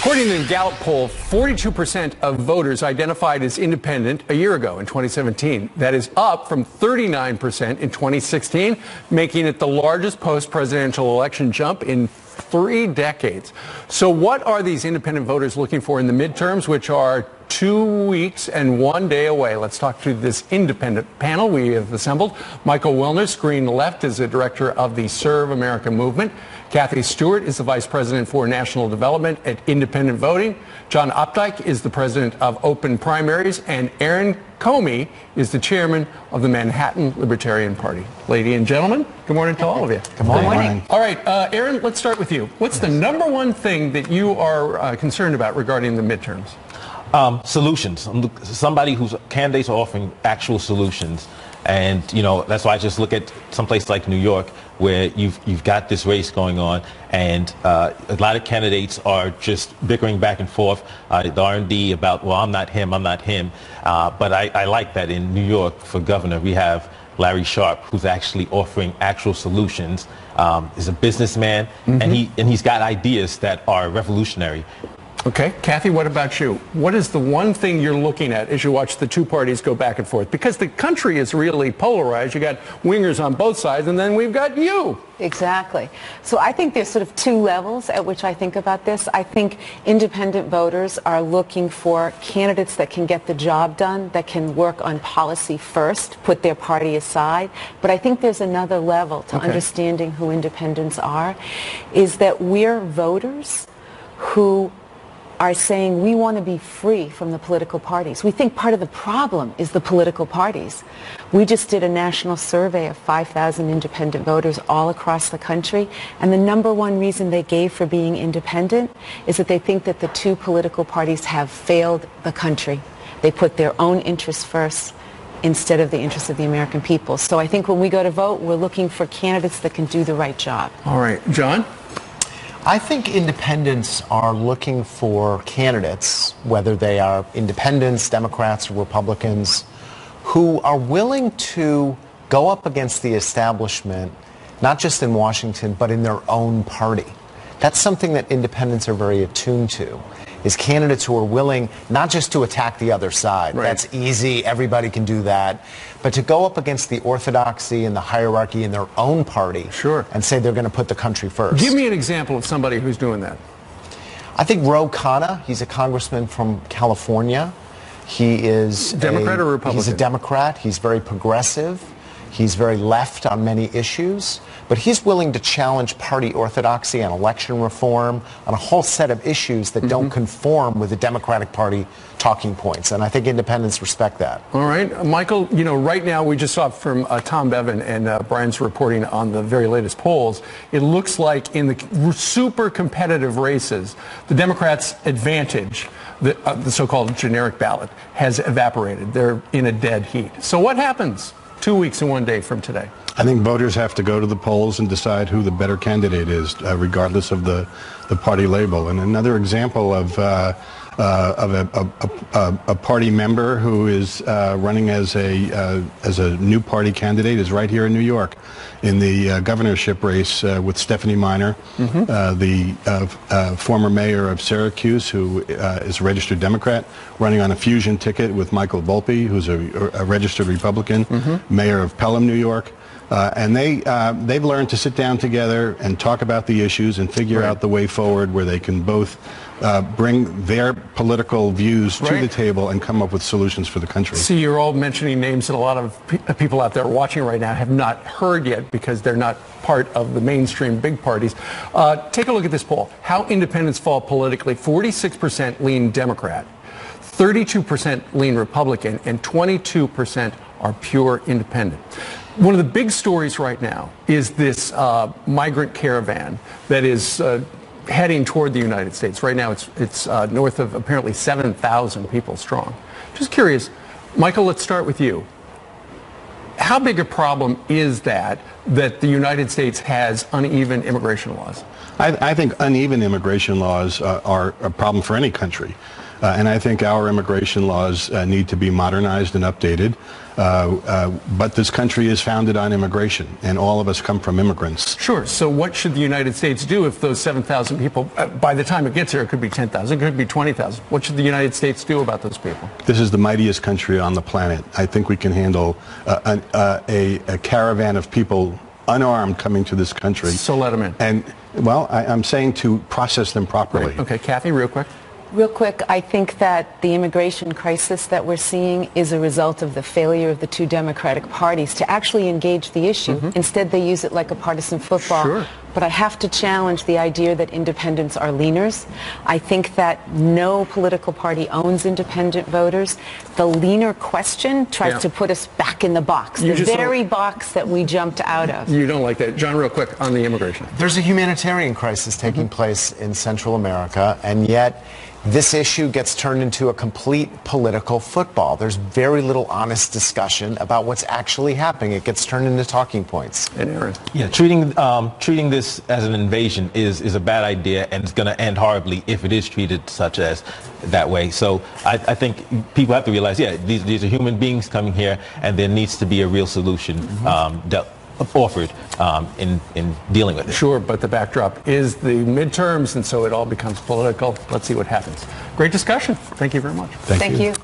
According to the Gallup poll, 42% of voters identified as independent a year ago in 2017. That is up from 39% in 2016, making it the largest post-presidential election jump in 3 decades. So what are these independent voters looking for in the midterms, which are 2 weeks and 1 day away? Let's talk to this independent panel we have assembled. Michael Wilner, screen left, is the director of the Serve America movement. Kathy Stewart is the Vice President for National Development at Independent Voting. John Opdyke is the President of Open Primaries. And Aaron Comey is the Chairman of the Manhattan Libertarian Party. Ladies and gentlemen, good morning to all of you. Good morning. Good morning. All right, Aaron, let's start with you. What's the number one thing that you are concerned about regarding the midterms? Solutions. Somebody whose candidates are offering actual solutions. And, you know, that's why I just look at someplace like New York, where you've got this race going on, and a lot of candidates are just bickering back and forth, the R&D about, well, I'm not him. But I like that in New York for governor, we have Larry Sharpe, who's actually offering actual solutions. Is a businessman, and he's got ideas that are revolutionary. Okay. Kathy, what about you? What is the one thing you're looking at as you watch the two parties go back and forth? Because the country is really polarized. You got wingers on both sides, and then we've got you. Exactly. So I think there's sort of two levels at which I think about this. I think independent voters are looking for candidates that can get the job done, that can work on policy first, put their party aside. But I think there's another level to understanding who independents are, is that we're voters who are saying we want to be free from the political parties. We think part of the problem is the political parties. We just did a national survey of 5,000 independent voters all across the country, and the number one reason they gave for being independent is that they think that the two political parties have failed the country. They put their own interests first instead of the interests of the American people. So I think when we go to vote, we're looking for candidates that can do the right job. All right. John? I think independents are looking for candidates, whether they are independents, Democrats, or Republicans, who are willing to go up against the establishment, not just in Washington, but in their own party. That's something that independents are very attuned to, is candidates who are willing not just to attack the other side. Right. That's easy, everybody can do that. But to go up against the orthodoxy and the hierarchy in their own party and say they're going to put the country first. Give me an example of somebody who's doing that. I think Ro Khanna, he's a congressman from California. He is Democrat or Republican? He's a Democrat. He's very progressive. He's very left on many issues, but he's willing to challenge party orthodoxy on election reform, on a whole set of issues that don't conform with the Democratic Party talking points, and I think independents respect that. All right. Michael, you know, right now we just saw from Tom Bevan and Brian's reporting on the very latest polls, it looks like in the super competitive races, the Democrats' advantage, the so-called generic ballot, has evaporated. They're in a dead heat. So what happens 2 weeks and 1 day from today? I think voters have to go to the polls and decide who the better candidate is, regardless of the party label. And another example of a party member who is running as a new party candidate is right here in New York, in the governorship race with Stephanie Miner, the former mayor of Syracuse, who is a registered Democrat, running on a fusion ticket with Michael Volpe, who's a registered Republican, mayor of Pelham, New York. And they've learned to sit down together and talk about the issues and figure out the way forward where they can both bring their political views to the table and come up with solutions for the country. See, you're all mentioning names that a lot of people out there watching right now have not heard yet because they're not part of the mainstream big parties. Take a look at this poll. How independents fall politically. 46% lean Democrat, 32% lean Republican, and 22% are pure independent. One of the big stories right now is this migrant caravan that is heading toward the United States. Right now it's north of apparently 7,000 people strong. Just curious, Michael, let's start with you. How big a problem is that the United States has uneven immigration laws? I think uneven immigration laws are a problem for any country. And I think our immigration laws need to be modernized and updated. But this country is founded on immigration, and all of us come from immigrants. Sure. So what should the United States do if those 7,000 people, by the time it gets here, it could be 10,000, it could be 20,000. What should the United States do about those people? This is the mightiest country on the planet. I think we can handle a caravan of people unarmed coming to this country. So let them in. And, well, I'm saying to process them properly. Right. Okay, Kathy, real quick. Real quick, I think that the immigration crisis that we're seeing is a result of the failure of the two Democratic parties to actually engage the issue. Instead, they use it like a partisan football. Sure. But I have to challenge the idea that independents are leaners. I think that no political party owns independent voters. The leaner question tries to put us back in the box, the very box that we jumped out of. You don't like that. John, real quick on the immigration. There's a humanitarian crisis taking place in Central America, and yet this issue gets turned into a complete political football. There's very little honest discussion about what's actually happening. It gets turned into talking points. And Aaron. Yeah, treating this as an invasion is a bad idea, and it's going to end horribly if it is treated such as that way. So I think people have to realize, these are human beings coming here, and there needs to be a real solution offered in dealing with it. Sure, but the backdrop is the midterms, and so it all becomes political. Let's see what happens. Great discussion. Thank you very much. Thank you.